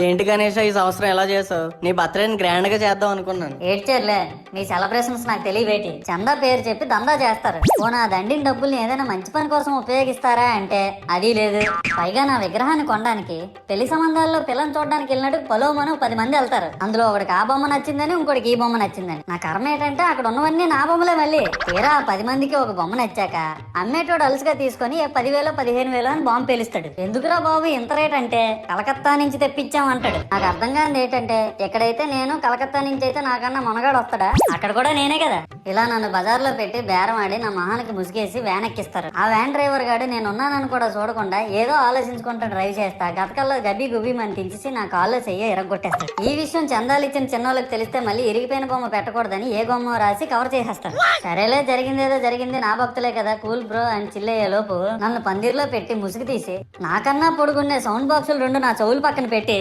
ఏంటి గణేష్ ఈ సంవత్సరం ఎలా చేసావు? నీ బర్త్డేని గ్రాండ్ గా చేద్దాం అనుకున్నాను. ఏడ్చేర్లే, మీ సెలబ్రేషన్స్ నాకు తెలియబేటి. చందా పేరు చెప్పి దందా చేస్తారు. ఓ నా దండిన డబ్బుల్ని ఏదైనా మంచి పని కోసం ఉపయోగిస్తారా అంటే అది లేదు. పైగా నా విగ్రహాన్ని కొనడానికి పెళ్లి సంబంధాల్లో పిల్లని చూడడానికి వెళ్ళినట్టు పలోమను 10 మంది వెళ్తారు. అందులో ఒకడికి ఆ బొమ్మ నచ్చిందని, ఇంకోటికి ఈ బొమ్మ నచ్చిందని. నా కర్మ ఏంటంటే అక్కడ ఉన్నవన్నీ నా బొమ్మలే. మళ్ళీ తీరా 10 మందికి ఒక బొమ్మ నచ్చాక అమ్మేటోడు అలుసుగా తీసుకొని 10,000 15,000 అని బాంబు పేలుస్తాడు. ఎందుకురా బాబు ఇంత రేట్ అంటే కలకత్తా నుంచి తెప్పించాం అంటాడు. నాకు అర్థం కానిది ఏంటంటే ఎక్కడైతే నేను కలకత్తా నుంచి అయితే నాకన్నా మనగాడు వస్తాడా, అక్కడ కూడా నేనే కదా. ఇలా నన్ను బజార్లో పెట్టి బేరం ఆడి నా మొహానికి ముసుగేసి వ్యాన్ ఎక్కిస్తారు. ఆ వ్యాన్ డ్రైవర్ గాడు నేను ఉన్నానని కూడా చూడకుండా ఏదో ఆలోచించుకుంటూ డ్రైవ్ చేస్తా గతకల్లో గబ్బి గుబ్బి మని తించేసి నా కాల్లో చెయ్యి ఎరగొట్టేస్తాడు. ఈ విషయం చందాలు ఇచ్చిన చిన్నోళ్ళకి తెలిస్తే మళ్ళీ ఇరిగిపోయిన బొమ్మ పెట్టకూడదని ఏ బొమ్మ రాసి కవర్ చేసేస్తాడు. సరేలే, జరిగిందేదో జరిగింది, నా భక్తులే కదా, కూల్ బ్రో అని చిల్లయ్యే లోపు నన్ను పందిర్లో పెట్టి ముసుగు తీసి నాకన్నా పొడుగున్నే సౌండ్ బాక్సులు 2 నా చెవులు పక్కన పెట్టి